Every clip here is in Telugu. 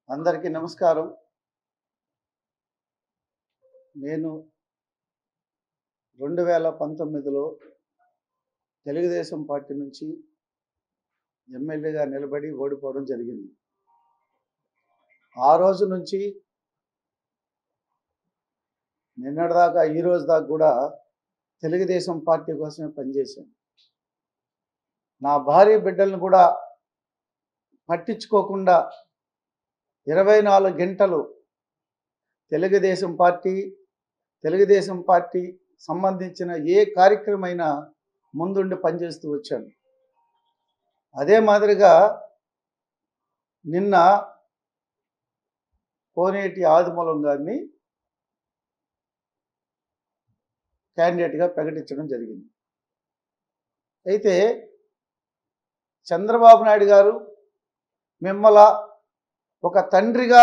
అందరికీ నమస్కారం. నేను 2019లో తెలుగుదేశం పార్టీ నుంచి ఎమ్మెల్యేగా నిలబడి ఓడిపోవడం జరిగింది. ఆ రోజు నుంచి నిన్నటిదాకా ఈ రోజు దాకా కూడా తెలుగుదేశం పార్టీ కోసమే పనిచేశాను. నా భార్య బిడ్డలను కూడా పట్టించుకోకుండా 24 గంటలు తెలుగుదేశం పార్టీ సంబంధించిన ఏ కార్యక్రమమైనా ముందుండి పనిచేస్తూ వచ్చాను. అదే మాదిరిగా నిన్న కోనేటి ఆదిమూలం గారిని క్యాండిడేట్గా ప్రకటించడం జరిగింది. అయితే చంద్రబాబు నాయుడు గారు మిమ్మల్ని ఒక తండ్రిగా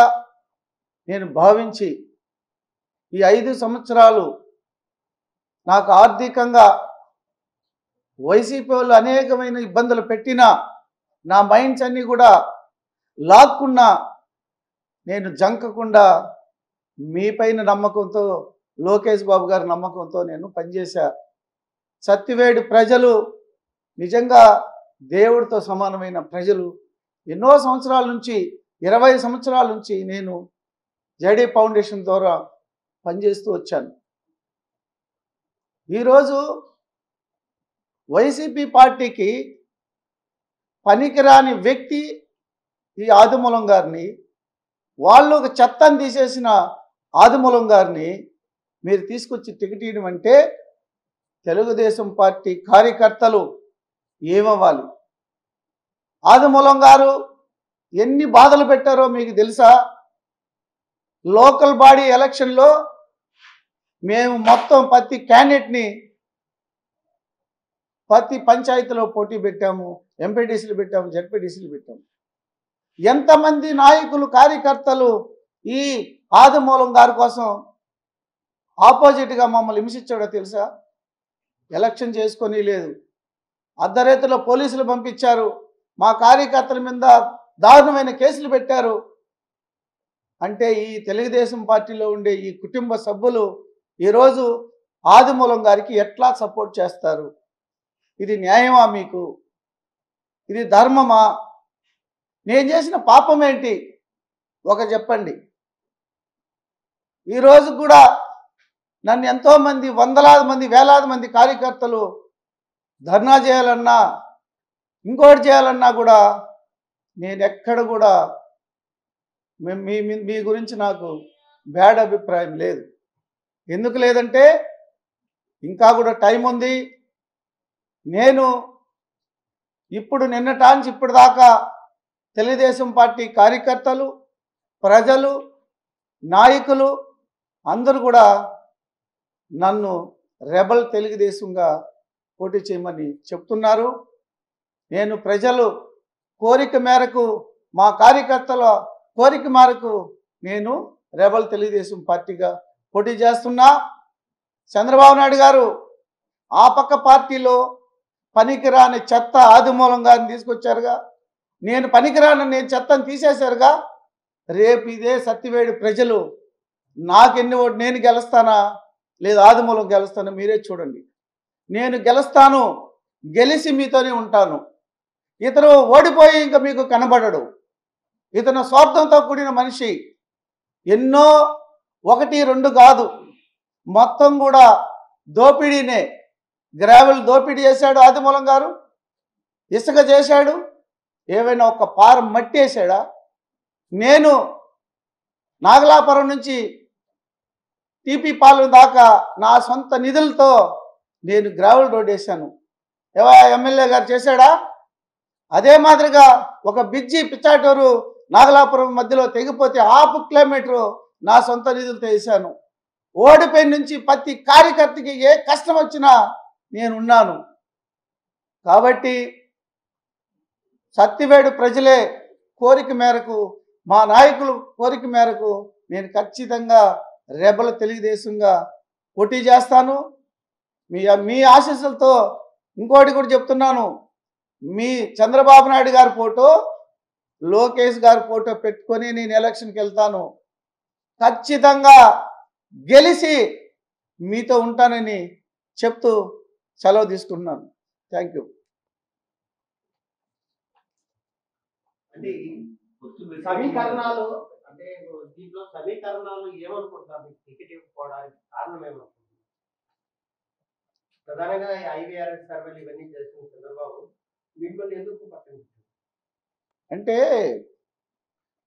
నేను భావించి ఈ 5 సంవత్సరాలు నాకు ఆర్థికంగా వైసీపీ వాళ్ళు అనేకమైన ఇబ్బందులు పెట్టినా నా మైండ్స్ అన్నీ కూడా లాక్కున్నా నేను జంకకుండా మీ పైన నమ్మకంతో, లోకేష్ బాబు గారి నమ్మకంతో నేను పనిచేశా. సత్తివేడు ప్రజలు నిజంగా దేవుడితో సమానమైన ప్రజలు. ఎన్నో సంవత్సరాల నుంచి 20 సంవత్సరాల నుంచి నేను జేడీ ఫౌండేషన్ ద్వారా పనిచేస్తూ వచ్చాను. ఈరోజు వైసీపీ పార్టీకి పనికిరాని వ్యక్తి ఈ ఆదిమూలం గారిని, వాళ్ళు ఒక చెత్తను తీసేసిన ఆదిమూలం గారిని మీరు తీసుకొచ్చి టికెట్ ఇవ్వడం అంటే తెలుగుదేశం పార్టీ కార్యకర్తలు ఏమవ్వాలి? ఆదిమూలం గారు ఎన్ని బాధలు పెట్టారో మీకు తెలుసా? లోకల్ బాడీ ఎలక్షన్లో మేము మొత్తం ప్రతి క్యాండిడేట్ని ప్రతి పంచాయతీలో పోటీ పెట్టాము, ఎంపీటీసీలు పెట్టాము, జడ్పీటీసీలు పెట్టాము. ఎంతమంది నాయకులు, కార్యకర్తలు ఈ ఆదిమూలం గారి కోసం ఆపోజిట్గా మమ్మల్ని హింసించాడో తెలుసా? ఎలక్షన్ చేసుకొని లేదు, అర్ధరాత్రిలో పోలీసులు పంపించారు, మా కార్యకర్తల మీద దారుణమైన కేసులు పెట్టారు. అంటే ఈ తెలుగుదేశం పార్టీలో ఉండే ఈ కుటుంబ సభ్యులు ఈరోజు ఆదిమూలం గారికి ఎట్లా సపోర్ట్ చేస్తారు? ఇది న్యాయమా మీకు? ఇది ధర్మమా? నేను చేసిన పాపం ఏంటి ఒక చెప్పండి. ఈరోజు కూడా నన్ను ఎంతోమంది, వందలాది మంది, వేలాది మంది కార్యకర్తలు ధర్నా చేయాలన్నా, ఇంకోటి చేయాలన్నా కూడా నేను ఎక్కడ కూడా మీ గురించి నాకు బ్యాడ్ అభిప్రాయం లేదు. ఎందుకు లేదంటే ఇంకా కూడా టైం ఉంది. నేను ఇప్పుడు నిన్నటాంచి ఇప్పుడు దాకా తెలుగుదేశం పార్టీ కార్యకర్తలు, ప్రజలు, నాయకులు అందరూ కూడా నన్ను రెబల్ తెలుగుదేశంగా పోటీ చేయమని చెప్తున్నారు. నేను ప్రజలు కోరిక మేరకు, మా కార్యకర్తల కోరిక మేరకు నేను రెబల్ తెలుగుదేశం పార్టీగా పోటీ చేస్తున్నా. చంద్రబాబు నాయుడు గారు ఆ పక్క పార్టీలో పనికిరాని చెత్త ఆదిమూలం గారిని తీసుకొచ్చారుగా, నేను పనికిరాని చెత్తను తీసేశారుగా. రేపు ఇదే సత్తివేడు ప్రజలు నాకెన్ని ఓటు, నేను గెలుస్తానా లేదా ఆదిమూలం గెలుస్తానా మీరే చూడండి. నేను గెలుస్తాను, గెలిచి మీతోనే ఉంటాను. ఇతను ఓడిపోయి ఇంకా మీకు కనబడడు. ఇతను స్వార్థంతో కూడిన మనిషి. ఎన్నో 1, 2 కాదు, మొత్తం కూడా దోపిడీనే. గ్రావెల్ దోపిడీ చేశాడు ఆదిమూలం గారు, ఇసుక చేశాడు, ఏవైనా ఒక పారం మట్టి వేసాడా? నేను నాగలాపురం నుంచి టీపీ పాలెం దాకా నా సొంత నిధులతో నేను గ్రావెల్ రోడ్ వేశాను. ఎమ్మెల్యే గారు చేశాడా? అదే మాదిరిగా ఒక బిజ్జి పిచ్చాటూరు నాగలాపురం మధ్యలో తెగిపోతే 1/2 కిలోమీటరు నా సొంత నిధులతో వేశాను. ఓడిపోయిన నుంచి ప్రతి కార్యకర్తకి ఏ కష్టం వచ్చినా నేను ఉన్నాను. కాబట్టి సత్తివేడు ప్రజలే కోరిక మేరకు, మా నాయకులు కోరిక మేరకు నేను ఖచ్చితంగా రెబల్ తెలుగుదేశంగా పోటీ చేస్తాను. మీ ఆశీస్సులతో ఇంకోటి కూడా చెప్తున్నాను. మీ చంద్రబాబు నాయుడు గారి ఫోటో లోకేష్ గారి ఫోటో పెట్టుకొని నేను ఎలక్షన్కి వెళ్తాను, ఖచ్చితంగా గెలిచి మీతో ఉంటానని చెప్తూ సెలవు తీసుకుంటున్నాను. Thank you. అంటే సమీకరణాలు అంటే దీంట్లో సమీకరణాలు ఏమనుకుంటున్నారు, మీకు టికెట్ ఇవ్వకపోవడానికి కారణం ఏమనుకుంటున్నారు? ప్రధానంగా ఐవీఆర్ఎస్ సర్వేలు ఇవన్నీ చేస్తున్న చంద్రబాబు మిమ్మల్ని ఎందుకు పట్టించారు? అంటే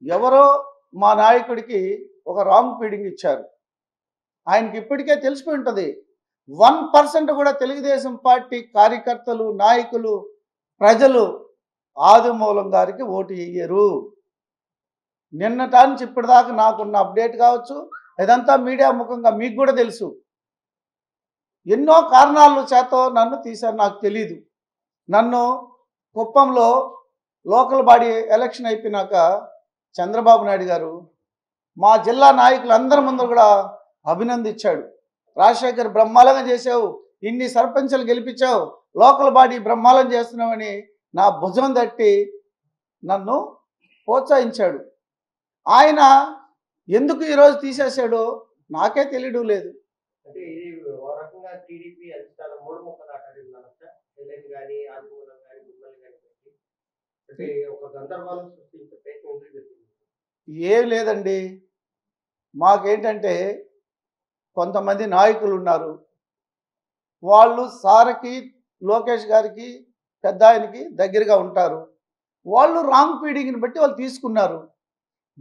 ఎవరో మా నాయకుడికి ఒక రాంగ్ ఫీడింగ్ ఇచ్చారు. ఆయనకి ఇప్పటికే తెలిసిపోయి ఉంటుంది. 1% కూడా తెలుగుదేశం పార్టీ కార్యకర్తలు, నాయకులు, ప్రజలు ఆదిమూలం గారికి ఓటు వేయరు. నిన్నటానికి ఇప్పటిదాకా నాకున్న అప్డేట్ కావచ్చు, ఇదంతా మీడియా ముఖంగా మీకు కూడా తెలుసు. ఎన్నో కారణాల చేత నన్ను తీశారు, నాకు తెలీదు. నన్ను కుప్పంలో లోకల్ బాడీ ఎలక్షన్ అయిపోయినాక చంద్రబాబు నాయుడు గారు మా జిల్లా నాయకులందరి ముందు కూడా అభినందించాడు. రాజశేఖర్ బ్రహ్మాండంగా చేసావు, ఇన్ని సర్పంచులు గెలిపించావు, లోకల్ బాడీ బ్రహ్మాండం చేస్తున్నావని నా భుజం తట్టి నన్ను ప్రోత్సహించాడు. ఆయన ఎందుకు ఈరోజు తీసేశాడో నాకే తెలియడం లేదు. అంటే ఇది ఒక రకంగా టీడీపీ అధిష్టానం మూడు ముక్కలు ఆటాడిందన్న ఎల్ఎన్ కానీ ఆదిమూలం కానీ మిమ్మల్ని కానీ పెట్టి అంటే ఒక గందరగోళం సృష్టించే ప్రయత్నం జరిగింది. ఏం లేదండి, మాకేంటంటే కొంతమంది నాయకులు ఉన్నారు, వాళ్ళు సార్కి లోకేష్ గారికి పెద్ద ఆయనకి దగ్గరగా ఉంటారు. వాళ్ళు రాంగ్ ఫీడింగ్ని బట్టి వాళ్ళు తీసుకున్నారు.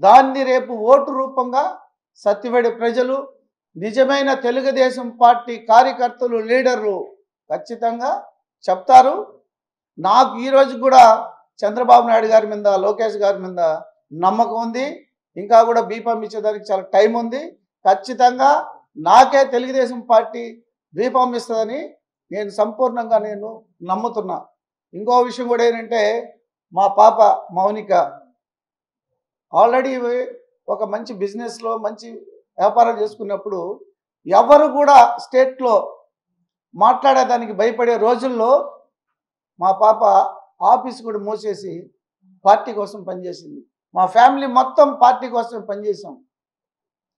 దాన్ని రేపు ఓటు రూపంగా సత్యవేడి ప్రజలు, నిజమైన తెలుగుదేశం పార్టీ కార్యకర్తలు, లీడర్లు ఖచ్చితంగా చెప్తారు. నాకు ఈరోజు కూడా చంద్రబాబు నాయుడు గారి మీద, లోకేష్ గారి మీద నమ్మకం ఉంది. ఇంకా కూడా బీఫామ్ ఇచ్చేదానికి చాలా టైం ఉంది. ఖచ్చితంగా నాకే తెలుగుదేశం పార్టీ బీఫామ్ ఇస్తుందని నేను సంపూర్ణంగా నమ్ముతున్నా. ఇంకో విషయం కూడా ఏంటంటే, మా పాప మౌనిక ఆల్రెడీ ఒక మంచి బిజినెస్లో మంచి వ్యాపారం చేసుకున్నప్పుడు ఎవరు కూడా స్టేట్లో మాట్లాడేదానికి భయపడే రోజుల్లో మా పాప ఆఫీస్ కూడా మూసేసి పార్టీ కోసం పనిచేసింది. మా ఫ్యామిలీ మొత్తం పార్టీ కోసం పనిచేసాం.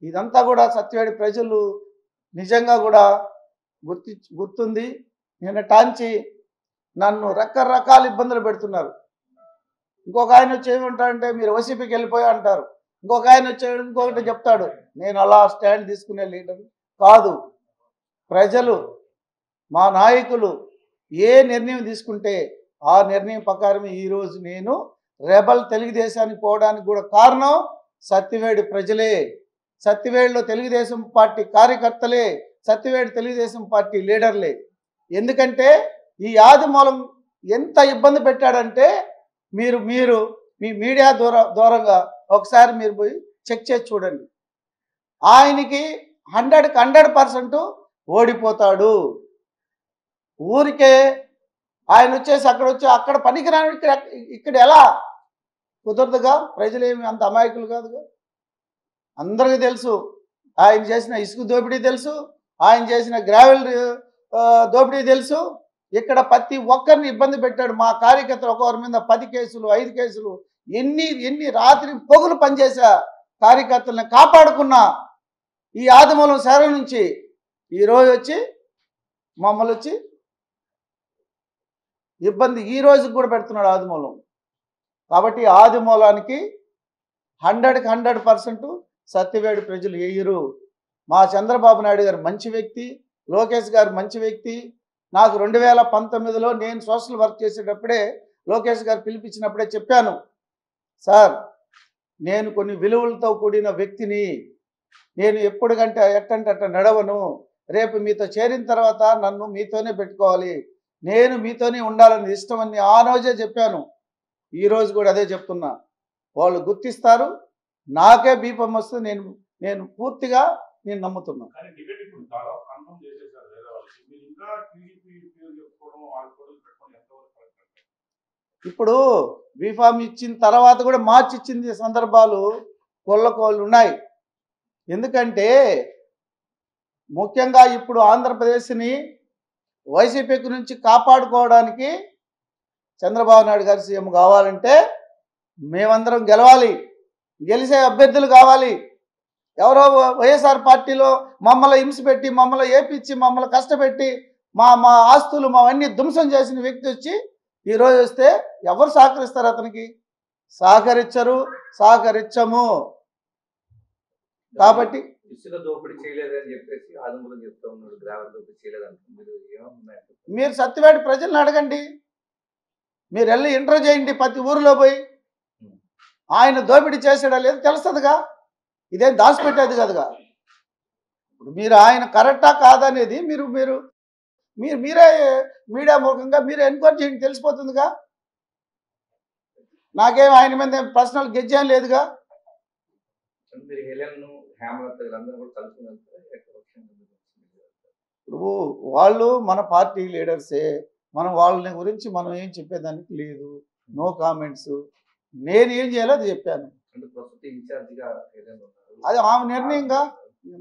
ఇదంతా కూడా సత్యవేడి ప్రజలు నిజంగా కూడా గుర్తుంది. నిన్న టాంచి నన్ను రకరకాల ఇబ్బందులు పెడుతున్నారు. ఇంకొక ఆయన వచ్చి ఏమంటాడంటే మీరు వైసీపీకి వెళ్ళిపోయా అంటారు. ఇంకొక ఆయన వచ్చాడు ఇంకొకటి చెప్తాడు. నేను అలా స్టాండ్ తీసుకునే లీడర్ కాదు. ప్రజలు, మా నాయకులు ఏ నిర్ణయం తీసుకుంటే ఆ నిర్ణయం ప్రకారం ఈరోజు నేను రెబల్ తెలుగుదేశానికి పోవడానికి కూడా కారణం సత్యవేడి ప్రజలే, సత్యవేడిలో తెలుగుదేశం పార్టీ కార్యకర్తలే, సత్యవేడి తెలుగుదేశం పార్టీ లీడర్లే. ఎందుకంటే ఈ ఆదిమూలం ఎంత ఇబ్బంది పెట్టాడంటే మీరు మీ మీడియా దూరంగా ఒకసారి మీరు పోయి చెక్ చేసి చూడండి. ఆయనకి 100% ఓడిపోతాడు. ఊరికే ఆయన వచ్చేసి అక్కడ పనికిరాని ఇక్కడ ఎలా కుదరదుగా? ప్రజలేమి అంత అమాయకులు కాదుగా. అందరికీ తెలుసు ఆయన చేసిన ఇసుక దోపిడీ తెలుసు, ఆయన చేసిన గ్రావెల్ దోపిడీ తెలుసు. ఇక్కడ ప్రతి ఒక్కరిని ఇబ్బంది పెట్టాడు. మా కార్యకర్తలు ఒకరి మీద 10 కేసులు 5 కేసులు ఎన్ని రాత్రి పొగులు పనిచేసా కార్యకర్తలను కాపాడుకున్నా ఈ ఆదిమూలం శరణ్ నుంచి ఈరోజు వచ్చి మమ్మల్ని వచ్చి ఇబ్బంది ఈ రోజుకి కూడా పెడుతున్నాడు ఆదిమూలం. కాబట్టి ఆదిమూలానికి 100% సత్యవేడి ప్రజలు వేయరు. మా చంద్రబాబు నాయుడు గారు మంచి వ్యక్తి, లోకేష్ గారు మంచి వ్యక్తి. నాకు 2019లో నేను సోషల్ వర్క్ చేసేటప్పుడే లోకేష్ గారు పిలిపించినప్పుడే చెప్పాను, సార్ నేను కొన్ని విలువలతో కూడిన వ్యక్తిని, నేను ఎట్టంటే అట్ట నడవను, రేపు మీతో చేరిన తర్వాత నన్ను మీతోనే పెట్టుకోవాలి, నేను మీతోనే ఉండాలని ఇష్టమని ఆ రోజే చెప్పాను. ఈరోజు కూడా అదే చెప్తున్నా. వాళ్ళు గుర్తిస్తారు, నాకే బీపం వస్తే నేను పూర్తిగా నమ్ముతున్నా. ఇప్పుడు బీఫామ్ ఇచ్చిన తర్వాత కూడా మార్చి ఇచ్చిన సందర్భాలు కొల్లకోళ్ళు ఉన్నాయి. ఎందుకంటే ముఖ్యంగా ఇప్పుడు ఆంధ్రప్రదేశ్ని వైసీపీ నుంచి కాపాడుకోవడానికి చంద్రబాబు నాయుడు గారు సీఎం కావాలంటే మేమందరం గెలవాలి, గెలిచే అభ్యర్థులు కావాలి. ఎవరో వైఎస్ఆర్ పార్టీలో మమ్మల్ని హింస పెట్టి, మమ్మల్ని ఏపిచ్చి, మమ్మల్ని కష్టపెట్టి, మా ఆస్తులు మావన్నీ ధ్వంసం చేసిన వ్యక్తి వచ్చి ఈరోజు వస్తే ఎవరు సహకరిస్తారు? అతనికి సహకరించరు, సహకరించము. కాబట్టి ఇసుక దోపిడీ చేయలేదని చెప్పేసి ఆదిమూలం చెప్తా ఉన్నాడు, గ్రావెల్ దోపిడీ చేయలేదంటున్నారు. మీరు సత్యవేడి ప్రజలను అడగండి, మీరు వెళ్ళి ఇంటర్వ్యూ చేయండి ప్రతి ఊరిలో పోయి. ఆయన దోపిడీ చేసాడా లేదు తెలుస్తుందిగా, ఇదేం దాచిపెట్టేది కదగా. ఇప్పుడు మీరు ఆయన కరెక్టా కాదనేది మీరు మీరు మీరు మీరే మీడియా ముఖంగా మీరే ఎన్క్వైరీ చేయండి, తెలిసిపోతుందిగా. నాకేం ఆయన మీద పర్సనల్ గెజ్జేం లేదుగా. ఇప్పుడు వాళ్ళు మన పార్టీ లీడర్సే, మనం వాళ్ళని గురించి మనం ఏం చెప్పేదానికి లేదు. No comments. నేను ఏం చేయాలో అది చెప్పాను. అది ఆమె నిర్ణయంగా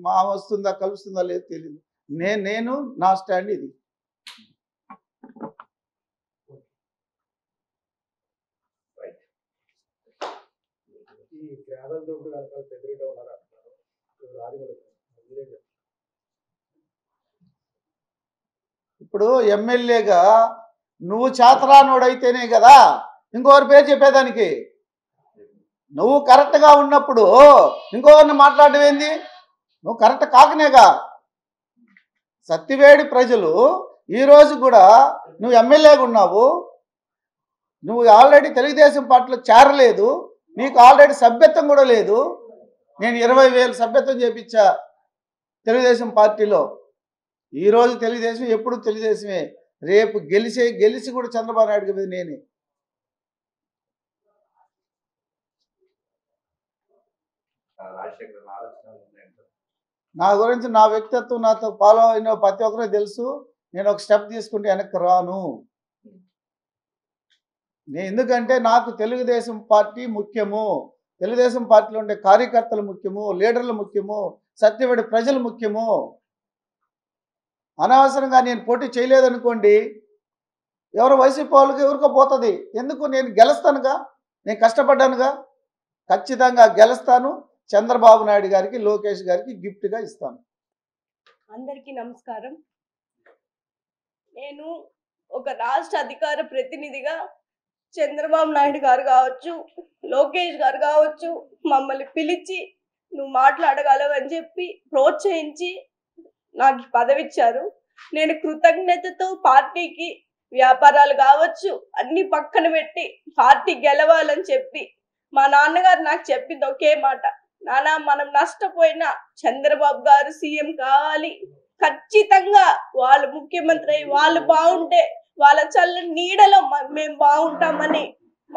మా వస్తుందా కలుస్తుందా లేదు తెలియదు. నేను నా స్టాండ్ ఇది. ఇప్పుడు ఎమ్మెల్యేగా నువ్వు చేతరానోడైతేనే కదా ఇంకొకరి పేరు చెప్పేదానికి. నువ్వు కరెక్ట్గా ఉన్నప్పుడు ఇంకొకరిని మాట్లాడడం ఏంది? నువ్వు కరెక్ట్ కాకనేగా. సత్యవేడి ప్రజలు ఈరోజు కూడా నువ్వు ఎమ్మెల్యేగా ఉన్నావు, నువ్వు ఆల్రెడీ తెలుగుదేశం పార్టీలో చేరలేదు, నీకు ఆల్రెడీ సభ్యత్వం కూడా లేదు. నేను 20,000 సభ్యత్వం చేపించా తెలుగుదేశం పార్టీలో. ఈరోజు తెలుగుదేశం, ఎప్పుడు తెలుగుదేశమే. రేపు గెలిచి కూడా చంద్రబాబు నాయుడు మీద నేనే. నా గురించి, నా వ్యక్తిత్వం, నాతో ఫాలో అయిన ప్రతి ఒక్కరూ తెలుసు. నేను ఒక స్టెప్ తీసుకుంటే వెనక్కి రాను. ఎందుకంటే నాకు తెలుగుదేశం పార్టీ ముఖ్యము, తెలుగుదేశం పార్టీలో ఉండే కార్యకర్తలు ముఖ్యము, లీడర్లు ముఖ్యము, సత్యవేడి ప్రజలు ముఖ్యము. అనవసరంగా నేను పోటీ చేయలేదనుకోండి, ఎవరు వైసీపీ వాళ్ళకి ఎవరికో పోతుంది. ఎందుకు? నేను గెలుస్తానుగా, నేను కష్టపడ్డానుగా. ఖచ్చితంగా గెలుస్తాను. చంద్రబాబు నాయుడు గారికి, లోకేష్ గారికి గిఫ్ట్గా ఇస్తాను. అందరికీ నమస్కారం. నేను ఒక రాష్ట్ర అధికార ప్రతినిధిగా చంద్రబాబు నాయుడు గారు కావచ్చు, లోకేష్ గారు కావచ్చు, మమ్మల్ని పిలిచి నువ్వు మాట్లాడగలవని చెప్పి ప్రోత్సహించి నాకు పదవి ఇచ్చారు. నేను కృతజ్ఞతతో పార్టీకి, వ్యాపారాలు కావచ్చు అన్ని పక్కన పెట్టి పార్టీ గెలవాలని చెప్పి మా నాన్నగారు నాకు చెప్పింది ఒకే మాట, నాన్న మనం నష్టపోయినా చంద్రబాబు గారు సీఎం కావాలి, ఖచ్చితంగా వాళ్ళు ముఖ్యమంత్రి అయ్యి వాళ్ళు బాగుంటే వాళ్ళ చల్లని నీడలో మేము బాగుంటామని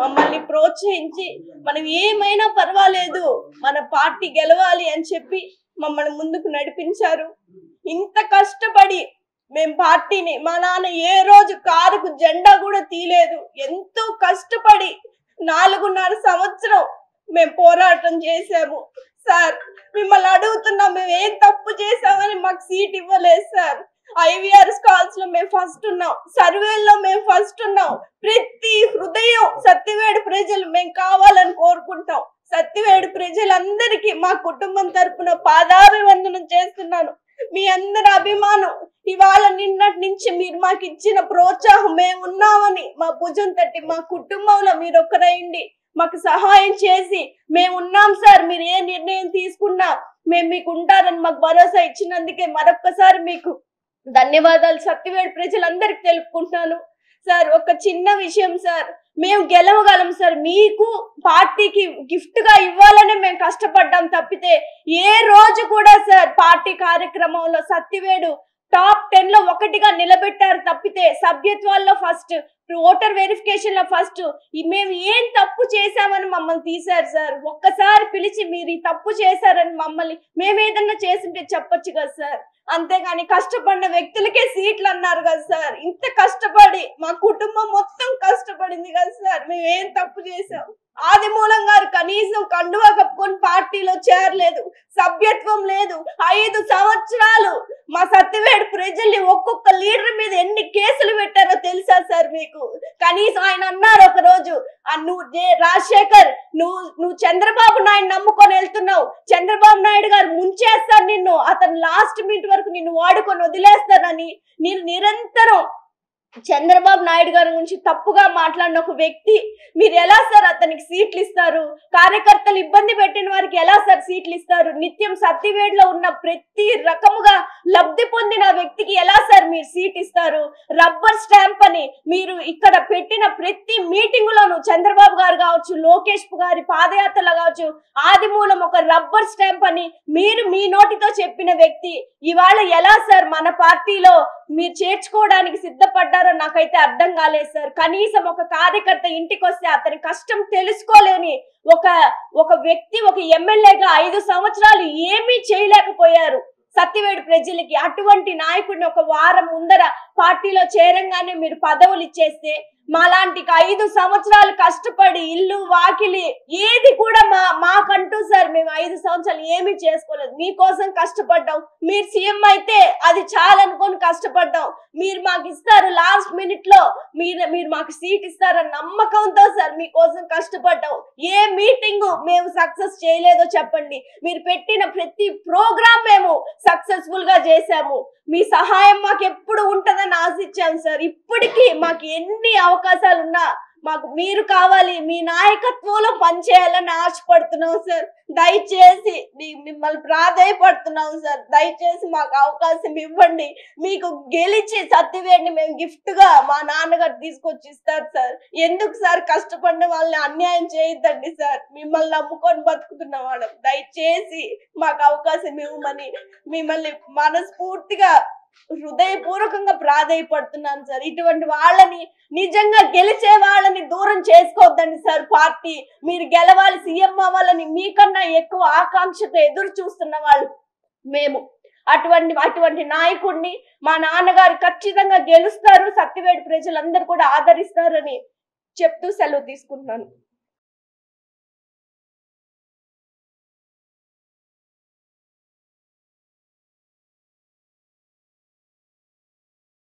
మమ్మల్ని ప్రోత్సహించి మనం ఏమైనా పర్వాలేదు మన పార్టీ గెలవాలి అని చెప్పి మమ్మల్ని ముందుకు నడిపించారు. ఇంత కష్టపడి మేము పార్టీని, మా నాన్న ఏ రోజు కారుకు జెండా కూడా తీయలేదు. ఎంతో కష్టపడి 4.5 సంవత్సరం మేము పోరాటం చేసాము. సార్ మిమ్మల్ని అడుగుతున్నాం, మేము ఏం తప్పు చేసామని మాకు సీట్ ఇవ్వలేదు సార్. IVR కాల్స్ లో మేము ఫస్ట్ ఉన్నాం, సర్వేల్లో మేము ఫస్ట్ ఉన్నాం. ప్రతి హృదయం సత్యవేడి ప్రజలు మేము కావాలని కోరుకుంటాం. సత్యవేడి ప్రజలందరికీ మా కుటుంబం తరపున పాదాభివందనం చేస్తున్నాను. మీ అందరి అభిమానం, ఇవాళ నిన్నటి నుంచి మీరు మాకు ఇచ్చిన ప్రోత్సాహం, మేము ఉన్నామని మా భుజం తట్టి మా కుటుంబంలో మీరు ఒక్కరైండి మాకు సహాయం చేసి మేము ఉన్నాం సార్, మీరు ఏ నిర్ణయం తీసుకున్నా మేము మీకు ఉంటారని మాకు భరోసా ఇచ్చినందుకే మరొక్కసారి మీకు ధన్యవాదాలు సత్యవేడి ప్రజలందరికీ తెలుపుకుంటున్నాను. సార్ ఒక చిన్న విషయం సార్, మేము గెలవగలం సార్, మీకు పార్టీకి గిఫ్ట్ గా ఇవ్వాలనే మేము కష్టపడ్డాం తప్పితే ఏ రోజు కూడా సార్ పార్టీ కార్యక్రమంలో సత్యవేడు టాప్ 10 లో 1గా నిలబెట్టారు తప్పితే సభ్యత్వాల్లో ఫస్ట్, ఓటర్ వెరిఫికేషన్ లో ఫస్ట్. మేము ఏం తప్పు చేశామని మమ్మల్ని తీశారు సార్. ఒక్కసారి పిలిచి మీరు ఈ తప్పు చేశారని మమ్మల్ని మేము ఏదన్నా చేసింటే చెప్పొచ్చు కదా సార్. అంతేగాని కష్టపడిన వ్యక్తులకే సీట్లు అన్నారు కదా సార్. ఇంత కష్టపడి మా కుటుంబం మొత్తం కష్టపడింది కదా సార్. మేము ఏం తప్పు చేసాం? ఆదిమూలం గారు కనీసం కండువా కప్పుకొని పార్టీలో చేరలేదు, సభ్యత్వం లేదు. 5 సంవత్సరాలు మా సత్యవేడు ప్రజల్ని ఒక్కొక్క లీడర్ మీద ఎన్ని కేసులు పెట్టారో తెలుసా సార్ మీకు? కనీసం ఆయన అన్నారు ఒక రోజు, రాజశేఖర్ నువ్వు చంద్రబాబు నాయుడు నమ్ముకొని వెళ్తున్నావు, చంద్రబాబు నాయుడు గారు ముంచేస్తారు నిన్ను, అతను లాస్ట్ మినిట్ వరకు నిన్ను వాడుకొని వదిలేస్తానని. నేను నిరంతరం చంద్రబాబు నాయుడు గారి గురించి తప్పుగా మాట్లాడిన ఒక వ్యక్తి, మీరు ఎలా సార్ అతనికి సీట్లు ఇస్తారు? కార్యకర్తలు ఇబ్బంది పెట్టిన వారికి ఎలా సార్ సీట్లు ఇస్తారు? నిత్యం సత్యవేడులో ఉన్న ప్రతి రకముగా లబ్ధి పొందిన వ్యక్తికి ఎలా సార్ మీరు సీట్ ఇస్తారు? రబ్బర్ స్టాంప్ అని మీరు ఇక్కడ పెట్టిన ప్రతి మీటింగ్ లోను చంద్రబాబు గారు కావచ్చు, లోకేష్ గారి పాదయాత్రలో కావచ్చు, ఆదిమూలం ఒక రబ్బర్ స్టాంప్ అని మీరు మీ నోటితో చెప్పిన వ్యక్తి ఇవాళ ఎలా సార్ మన పార్టీలో మీరు చేర్చుకోవడానికి సిద్ధపడ్డారో నాకైతే అర్థం కాలేదు సార్. కనీసం ఒక కార్యకర్త ఇంటికి వస్తే అతని కష్టం తెలుసుకోలేని ఒక వ్యక్తి, ఒక ఎమ్మెల్యేగా 5 సంవత్సరాలు ఏమీ చేయలేకపోయారు సత్యవేడు ప్రజలకి. అటువంటి నాయకుడిని ఒక వారం ముందర పార్టీలో చేరంగానే మీరు పదవులు ఇచ్చేస్తే, మాలాంటి 5 సంవత్సరాలు కష్టపడి ఇల్లు వాకిలి ఏది కూడా మాకంటూ సార్ మేము 5 సంవత్సరాలు ఏమీ చేసుకోలేదు. మీకోసం కష్టపడ్డాం. మీరు సీఎం అయితే అది చాలనుకొని కష్టపడ్డాం. మీరు మాకు ఇస్తారు లాస్ట్ మినిట్ లో, మీరు మాకు సీట్ ఇస్తారన్న నమ్మకంతో సార్ మీకోసం కష్టపడ్డాం. ఏ మీటింగ్ మేము సక్సెస్ చేయలేదో చెప్పండి. మీరు పెట్టిన ప్రతి ప్రోగ్రామ్ మేము సక్సెస్ఫుల్ గా చేశాము. మీ సహాయం మాకు ఎప్పుడు ఉంటదని ఆశించాము సార్. ఇప్పటికీ మాకు ఎన్ని అవకాశాలు ఉన్నా మాకు మీరు కావాలి, మీ నాయకత్వంలో పనిచేయాలని ఆశపడుతున్నాం సార్. దయచేసి మిమ్మల్ని ప్రాధాయపడుతున్నాం సార్, దయచేసి మాకు అవకాశం ఇవ్వండి. మీకు గెలిచి సత్యవేడిని మేము గిఫ్ట్ గా మా నాన్నగారు తీసుకొచ్చి ఇస్తారు సార్. ఎందుకు సార్ కష్టపడిన వాళ్ళని అన్యాయం చేయొద్దండి సార్. మిమ్మల్ని నమ్ముకొని బతుకుతున్న వాళ్ళం, దయచేసి మాకు అవకాశం ఇవ్వమని మిమ్మల్ని మనస్ఫూర్తిగా హృదయపూర్వకంగా ప్రాధాయపడుతున్నాను సార్. ఇటువంటి వాళ్ళని, నిజంగా గెలిచే వాళ్ళని దూరం చేసుకోవద్దండి సార్. పార్టీ మీరు గెలవాలి, సీఎం అవ్వాలని మీకన్నా ఎక్కువ ఆకాంక్షతో ఎదురు చూస్తున్న వాళ్ళు మేము. అటువంటి నాయకుడిని మా నాన్నగారు ఖచ్చితంగా గెలుస్తారు, సత్యవేడు ప్రజలందరూ కూడా ఆదరిస్తారని చెప్తూ సెలవు తీసుకుంటున్నాను.